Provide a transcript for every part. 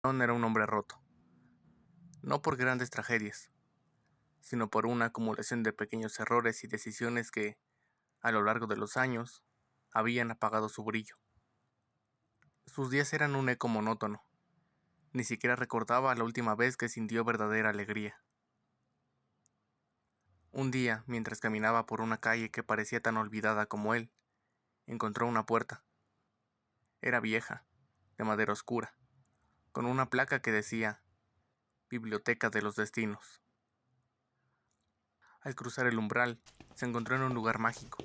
John era un hombre roto, no por grandes tragedias, sino por una acumulación de pequeños errores y decisiones que, a lo largo de los años, habían apagado su brillo. Sus días eran un eco monótono. Ni siquiera recordaba la última vez que sintió verdadera alegría. Un día, mientras caminaba por una calle que parecía tan olvidada como él, encontró una puerta. Era vieja, de madera oscura, con una placa que decía Biblioteca de los Destinos. Al cruzar el umbral, se encontró en un lugar mágico.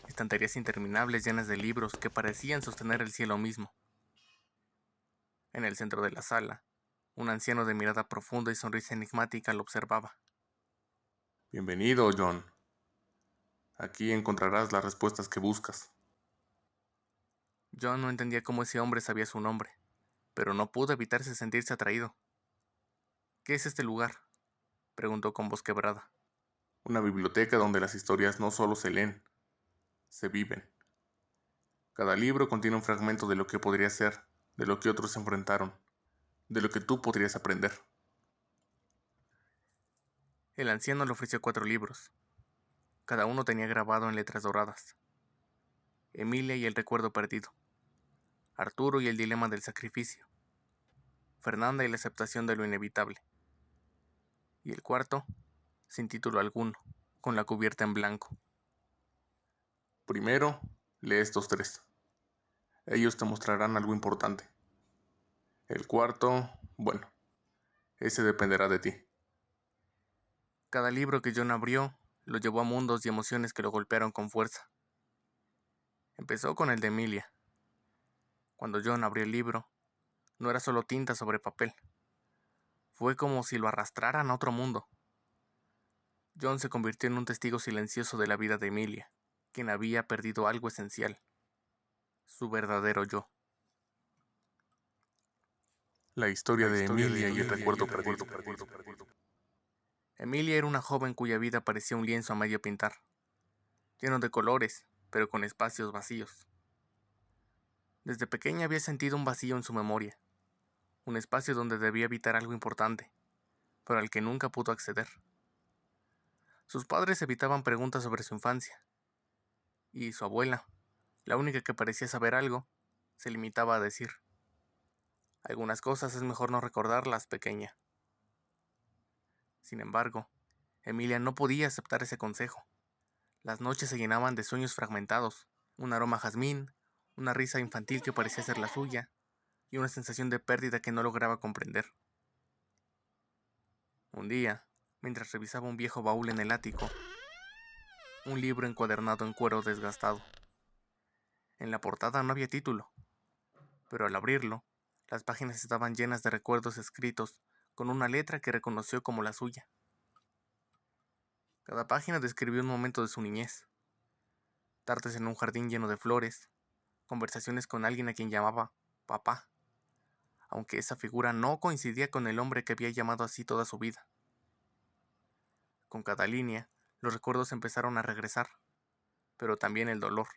Estanterías interminables llenas de libros que parecían sostener el cielo mismo. En el centro de la sala, un anciano de mirada profunda y sonrisa enigmática lo observaba. Bienvenido, John. Aquí encontrarás las respuestas que buscas. John no entendía cómo ese hombre sabía su nombre, pero no pudo evitarse sentirse atraído. ¿Qué es este lugar?, preguntó con voz quebrada. Una biblioteca donde las historias no solo se leen, se viven. Cada libro contiene un fragmento de lo que podría ser, de lo que otros enfrentaron, de lo que tú podrías aprender. El anciano le ofreció 4 libros. Cada uno tenía grabado en letras doradas: Emilia y el recuerdo perdido, Arturo y el dilema del sacrificio, Fernanda y la aceptación de lo inevitable, y el cuarto, sin título alguno, con la cubierta en blanco. Primero, lee estos 3. Ellos te mostrarán algo importante. El cuarto, bueno, ese dependerá de ti. Cada libro que John abrió lo llevó a mundos y emociones que lo golpearon con fuerza. Empezó con el de Emilia. Cuando John abrió el libro, no era solo tinta sobre papel. Fue como si lo arrastraran a otro mundo. John se convirtió en un testigo silencioso de la vida de Emilia, quien había perdido algo esencial: su verdadero yo. La historia de Emilia y el recuerdo perdido. Emilia era una joven cuya vida parecía un lienzo a medio pintar, lleno de colores, pero con espacios vacíos. Desde pequeña había sentido un vacío en su memoria, un espacio donde debía evitar algo importante, pero al que nunca pudo acceder. Sus padres evitaban preguntas sobre su infancia, y su abuela, la única que parecía saber algo, se limitaba a decir: algunas cosas es mejor no recordarlas, pequeña. Sin embargo, Emilia no podía aceptar ese consejo. Las noches se llenaban de sueños fragmentados, un aroma a jazmín, una risa infantil que parecía ser la suya, y una sensación de pérdida que no lograba comprender. Un día, mientras revisaba un viejo baúl en el ático, un libro encuadernado en cuero desgastado. En la portada no había título, pero al abrirlo, las páginas estaban llenas de recuerdos escritos con una letra que reconoció como la suya. Cada página describió un momento de su niñez: tardes en un jardín lleno de flores, conversaciones con alguien a quien llamaba papá, aunque esa figura no coincidía con el hombre que había llamado así toda su vida. Con cada línea, los recuerdos empezaron a regresar, pero también el dolor.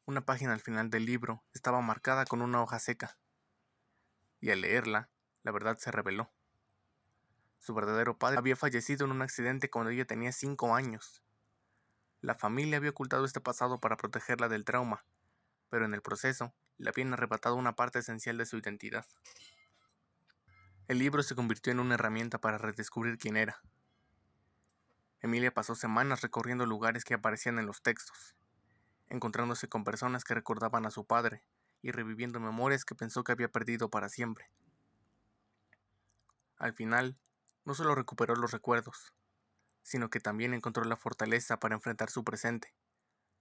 Una página al final del libro estaba marcada con una hoja seca, y al leerla, la verdad se reveló. Su verdadero padre había fallecido en un accidente cuando ella tenía 5 años. La familia había ocultado este pasado para protegerla del trauma, pero en el proceso le habían arrebatado una parte esencial de su identidad. El libro se convirtió en una herramienta para redescubrir quién era. Emilia pasó semanas recorriendo lugares que aparecían en los textos, encontrándose con personas que recordaban a su padre y reviviendo memorias que pensó que había perdido para siempre. Al final, no solo recuperó los recuerdos, sino que también encontró la fortaleza para enfrentar su presente,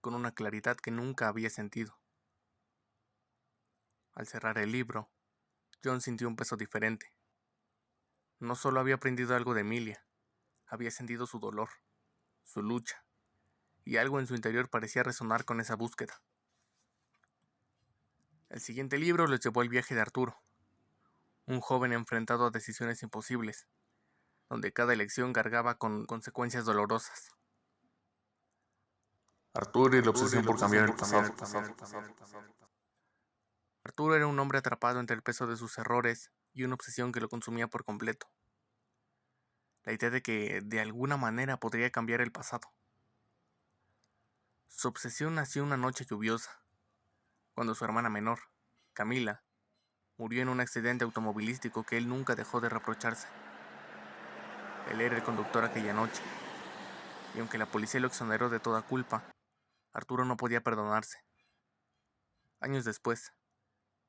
con una claridad que nunca había sentido. Al cerrar el libro, John sintió un peso diferente. No solo había aprendido algo de Emilia, había sentido su dolor, su lucha, y algo en su interior parecía resonar con esa búsqueda. El siguiente libro los llevó al viaje de Arturo, un joven enfrentado a decisiones imposibles, donde cada elección cargaba con consecuencias dolorosas. Arturo y la obsesión por cambiar el pasado. Arturo era un hombre atrapado entre el peso de sus errores y una obsesión que lo consumía por completo. La idea de que de alguna manera podría cambiar el pasado. Su obsesión nació una noche lluviosa, cuando su hermana menor, Camila, murió en un accidente automovilístico que él nunca dejó de reprocharse. Él era el conductor aquella noche, y aunque la policía lo exoneró de toda culpa, Arturo no podía perdonarse. Años después,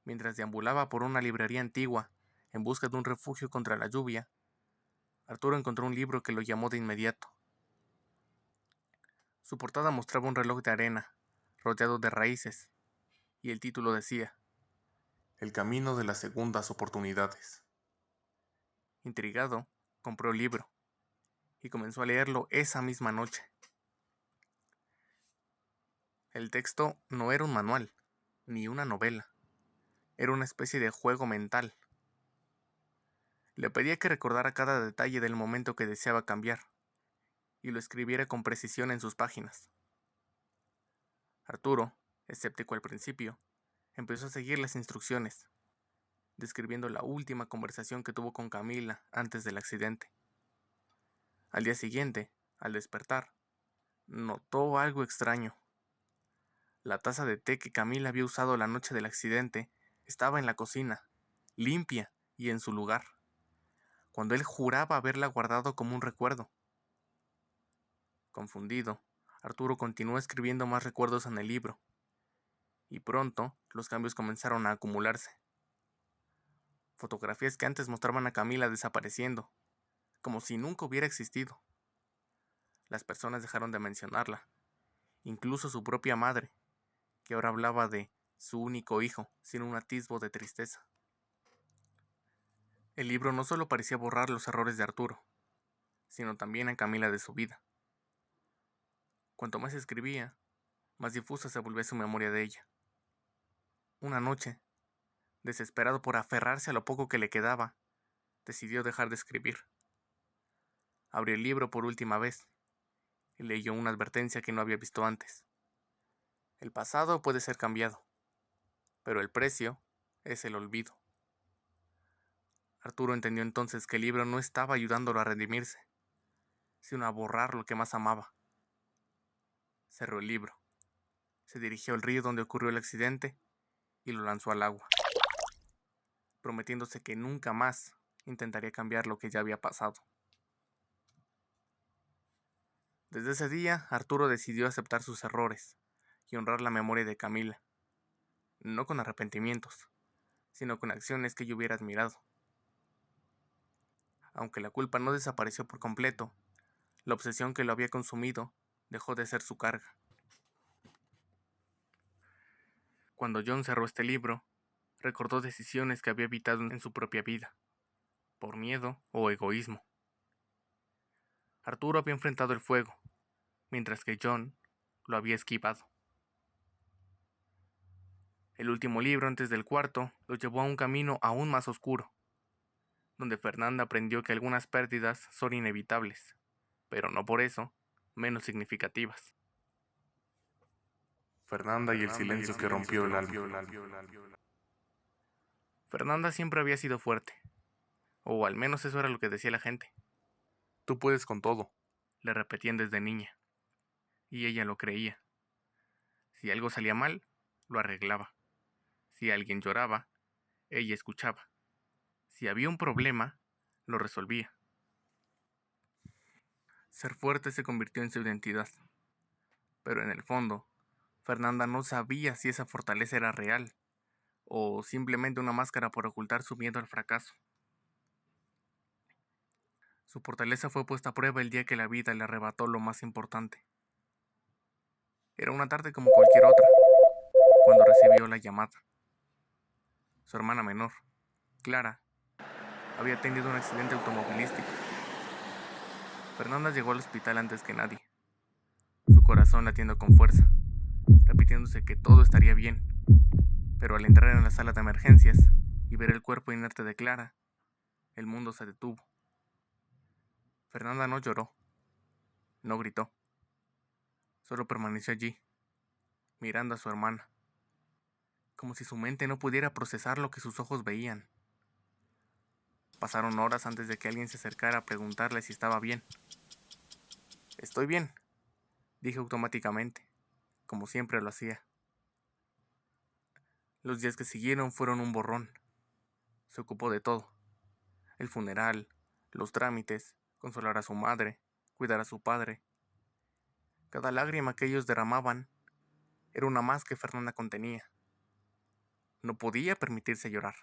mientras deambulaba por una librería antigua en busca de un refugio contra la lluvia, Arturo encontró un libro que lo llamó de inmediato. Su portada mostraba un reloj de arena, rodeado de raíces, y el título decía: El camino de las segundas oportunidades. Intrigado, compró el libro, y comenzó a leerlo esa misma noche. El texto no era un manual, ni una novela, era una especie de juego mental. Le pedía que recordara cada detalle del momento que deseaba cambiar, y lo escribiera con precisión en sus páginas. Arturo, escéptico al principio, empezó a seguir las instrucciones, describiendo la última conversación que tuvo con Camila antes del accidente. Al día siguiente, al despertar, notó algo extraño. La taza de té que Camila había usado la noche del accidente estaba en la cocina, limpia y en su lugar, cuando él juraba haberla guardado como un recuerdo. Confundido, Arturo continuó escribiendo más recuerdos en el libro, y pronto los cambios comenzaron a acumularse. Fotografías que antes mostraban a Camila desapareciendo, como si nunca hubiera existido. Las personas dejaron de mencionarla, incluso su propia madre, que ahora hablaba de su único hijo sin un atisbo de tristeza. El libro no solo parecía borrar los errores de Arturo, sino también a Camila de su vida. Cuanto más escribía, más difusa se volvía su memoria de ella. Una noche, desesperado por aferrarse a lo poco que le quedaba, decidió dejar de escribir. Abrió el libro por última vez y leyó una advertencia que no había visto antes. El pasado puede ser cambiado, pero el precio es el olvido. Arturo entendió entonces que el libro no estaba ayudándolo a redimirse, sino a borrar lo que más amaba. Cerró el libro, se dirigió al río donde ocurrió el accidente y lo lanzó al agua, prometiéndose que nunca más intentaría cambiar lo que ya había pasado. Desde ese día, Arturo decidió aceptar sus errores y honrar la memoria de Camila, no con arrepentimientos, sino con acciones que yo hubiera admirado. Aunque la culpa no desapareció por completo, la obsesión que lo había consumido dejó de ser su carga. Cuando John cerró este libro, recordó decisiones que había evitado en su propia vida, por miedo o egoísmo. Arturo había enfrentado el fuego, mientras que John lo había esquivado. El último libro antes del cuarto lo llevó a un camino aún más oscuro, donde Fernanda aprendió que algunas pérdidas son inevitables, pero no por eso menos significativas. Fernanda y el silencio que rompió el alma. Fernanda siempre había sido fuerte, o al menos eso era lo que decía la gente. Tú puedes con todo. Le repetían desde niña, y ella lo creía. Si algo salía mal, lo arreglaba. Si alguien lloraba, ella escuchaba. Si había un problema, lo resolvía. Ser fuerte se convirtió en su identidad. Pero en el fondo, Fernanda no sabía si esa fortaleza era real, o simplemente una máscara por ocultar su miedo al fracaso. Su fortaleza fue puesta a prueba el día que la vida le arrebató lo más importante. Era una tarde como cualquier otra, cuando recibió la llamada. Su hermana menor, Clara, había tenido un accidente automovilístico. Fernanda llegó al hospital antes que nadie, su corazón latiendo con fuerza, repitiéndose que todo estaría bien. Pero al entrar en la sala de emergencias y ver el cuerpo inerte de Clara, el mundo se detuvo. Fernanda no lloró, no gritó, solo permaneció allí, mirando a su hermana, como si su mente no pudiera procesar lo que sus ojos veían. Pasaron horas antes de que alguien se acercara a preguntarle si estaba bien. «Estoy bien», dije automáticamente, como siempre lo hacía. Los días que siguieron fueron un borrón. Se ocupó de todo: el funeral, los trámites, consolar a su madre, cuidar a su padre. Cada lágrima que ellos derramaban era una más que Fernanda contenía. No podía permitirse llorar.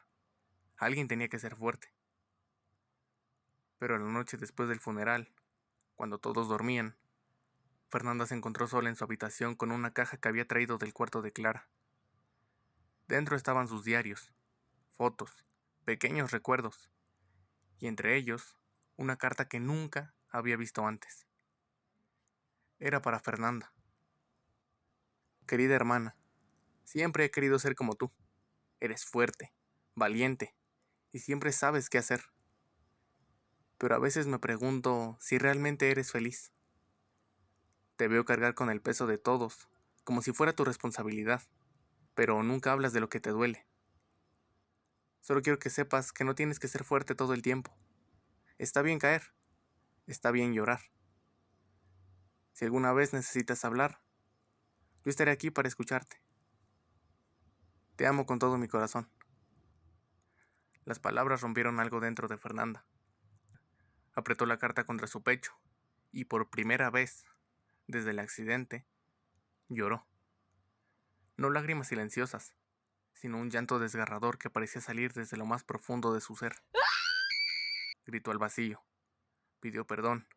Alguien tenía que ser fuerte. Pero la noche después del funeral, cuando todos dormían, Fernanda se encontró sola en su habitación con una caja que había traído del cuarto de Clara. Dentro estaban sus diarios, fotos, pequeños recuerdos, y entre ellos, una carta que nunca había visto antes. Era para Fernanda. «Querida hermana, siempre he querido ser como tú. Eres fuerte, valiente, y siempre sabes qué hacer. Pero a veces me pregunto si realmente eres feliz. Te veo cargar con el peso de todos, como si fuera tu responsabilidad, pero nunca hablas de lo que te duele. Solo quiero que sepas que no tienes que ser fuerte todo el tiempo. Está bien caer, está bien llorar. Si alguna vez necesitas hablar, yo estaré aquí para escucharte. Te amo con todo mi corazón». Las palabras rompieron algo dentro de Fernanda. Apretó la carta contra su pecho y por primera vez, desde el accidente, lloró. No lágrimas silenciosas, sino un llanto desgarrador que parecía salir desde lo más profundo de su ser. Gritó al vacío, pidió perdón,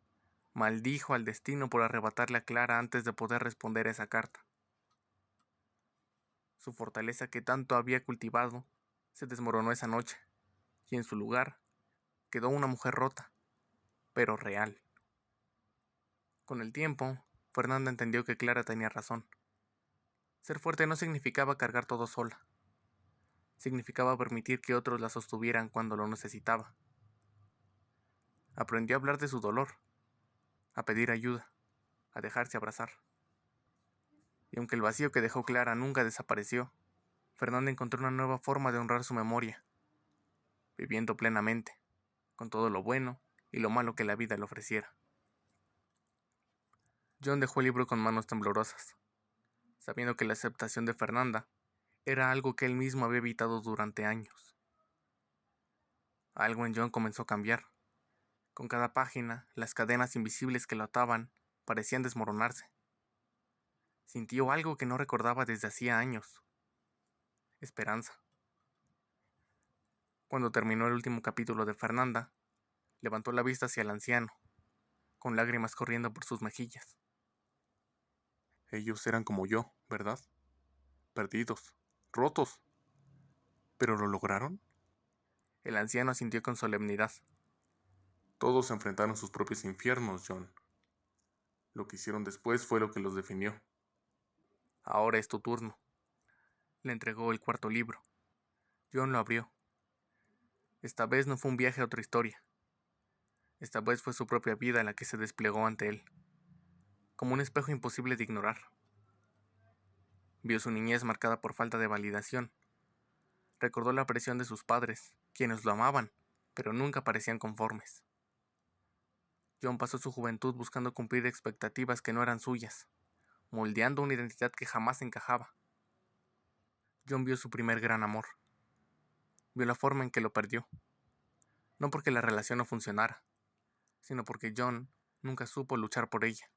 maldijo al destino por arrebatarle a Clara antes de poder responder a esa carta. Su fortaleza que tanto había cultivado se desmoronó esa noche, y en su lugar quedó una mujer rota, pero real. Con el tiempo, Fernanda entendió que Clara tenía razón. Ser fuerte no significaba cargar todo sola. Significaba permitir que otros la sostuvieran cuando lo necesitaba. Aprendió a hablar de su dolor, a pedir ayuda, a dejarse abrazar. Y aunque el vacío que dejó Clara nunca desapareció, Fernanda encontró una nueva forma de honrar su memoria, viviendo plenamente, con todo lo bueno y lo malo que la vida le ofreciera. John dejó el libro con manos temblorosas, sabiendo que la aceptación de Fernanda era algo que él mismo había evitado durante años. Algo en John comenzó a cambiar. Con cada página, las cadenas invisibles que lo ataban parecían desmoronarse. Sintió algo que no recordaba desde hacía años: esperanza. Cuando terminó el último capítulo de Fernanda, levantó la vista hacia el anciano, con lágrimas corriendo por sus mejillas. Ellos eran como yo, ¿verdad? Perdidos, rotos. ¿Pero lo lograron? El anciano asintió con solemnidad. Todos enfrentaron sus propios infiernos, John. Lo que hicieron después fue lo que los definió. Ahora es tu turno. Le entregó el cuarto libro. John lo abrió. Esta vez no fue un viaje a otra historia. Esta vez fue su propia vida la que se desplegó ante él, como un espejo imposible de ignorar. Vio su niñez marcada por falta de validación. Recordó la presión de sus padres, quienes lo amaban, pero nunca parecían conformes. John pasó su juventud buscando cumplir expectativas que no eran suyas, moldeando una identidad que jamás encajaba. John vio su primer gran amor. Vio la forma en que lo perdió. No porque la relación no funcionara, sino porque John nunca supo luchar por ella.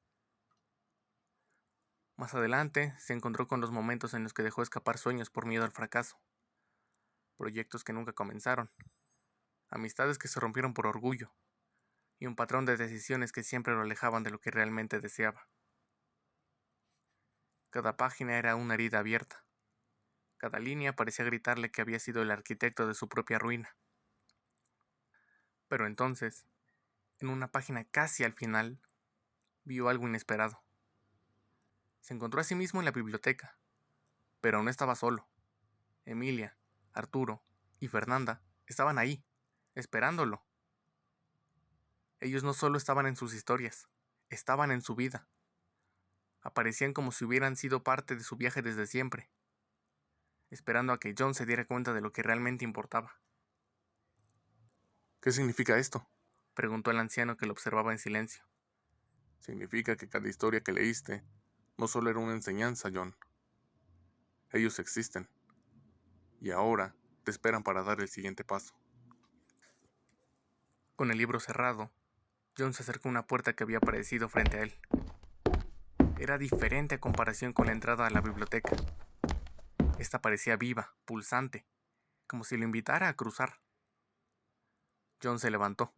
Más adelante se encontró con los momentos en los que dejó escapar sueños por miedo al fracaso, proyectos que nunca comenzaron, amistades que se rompieron por orgullo, y un patrón de decisiones que siempre lo alejaban de lo que realmente deseaba. Cada página era una herida abierta. Cada línea parecía gritarle que había sido el arquitecto de su propia ruina. Pero entonces, en una página casi al final, vio algo inesperado. Se encontró a sí mismo en la biblioteca, pero no estaba solo. Emilia, Arturo y Fernanda estaban ahí, esperándolo. Ellos no solo estaban en sus historias, estaban en su vida. Aparecían como si hubieran sido parte de su viaje desde siempre. esperando a que John se diera cuenta de lo que realmente importaba. ¿Qué significa esto? Preguntó el anciano, que lo observaba en silencio. Significa que cada historia que leíste no solo era una enseñanza, John. Ellos existen. Y ahora te esperan para dar el siguiente paso. Con el libro cerrado, John se acercó a una puerta que había aparecido frente a él. Era diferente a comparación con la entrada a la biblioteca. Esta parecía viva, pulsante, como si lo invitara a cruzar. John se levantó,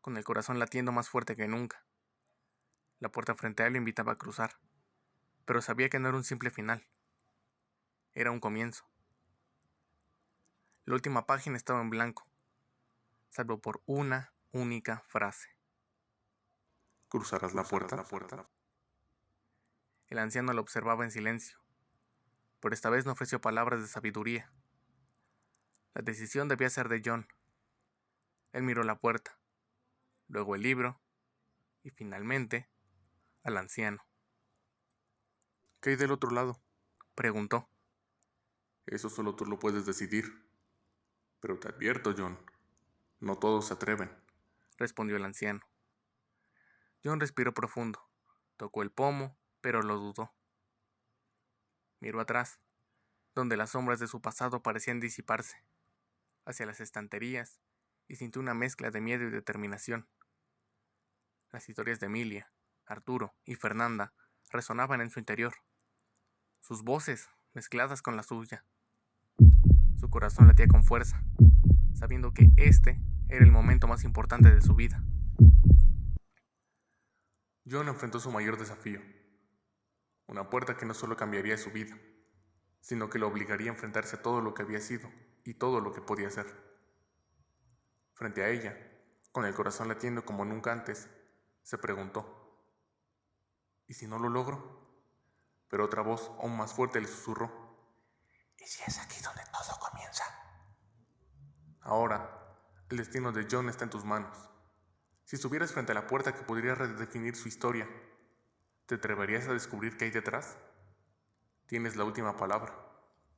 con el corazón latiendo más fuerte que nunca. La puerta frente a él lo invitaba a cruzar, pero sabía que no era un simple final. Era un comienzo. La última página estaba en blanco, salvo por una única frase. ¿Cruzarás la puerta? El anciano lo observaba en silencio, pero esta vez no ofreció palabras de sabiduría. La decisión debía ser de John. Él miró la puerta, luego el libro y finalmente al anciano. ¿Qué hay del otro lado? Preguntó. Eso solo tú lo puedes decidir. Pero te advierto, John, no todos se atreven. Respondió el anciano. John respiró profundo, tocó el pomo, pero lo dudó. Miró atrás, donde las sombras de su pasado parecían disiparse, hacia las estanterías, y sintió una mezcla de miedo y determinación. Las historias de Emilia, Arturo y Fernanda resonaban en su interior, sus voces mezcladas con la suya. Su corazón latía con fuerza, sabiendo que este era el momento más importante de su vida. John enfrentó su mayor desafío, una puerta que no solo cambiaría su vida, sino que lo obligaría a enfrentarse a todo lo que había sido y todo lo que podía ser. Frente a ella, con el corazón latiendo como nunca antes, se preguntó, ¿y si no lo logro? Pero otra voz aún más fuerte le susurró, ¿y si es aquí donde todo comienza? Ahora, el destino de John está en tus manos. Si estuvieras frente a la puerta que podría redefinir su historia, ¿te atreverías a descubrir qué hay detrás? Tienes la última palabra.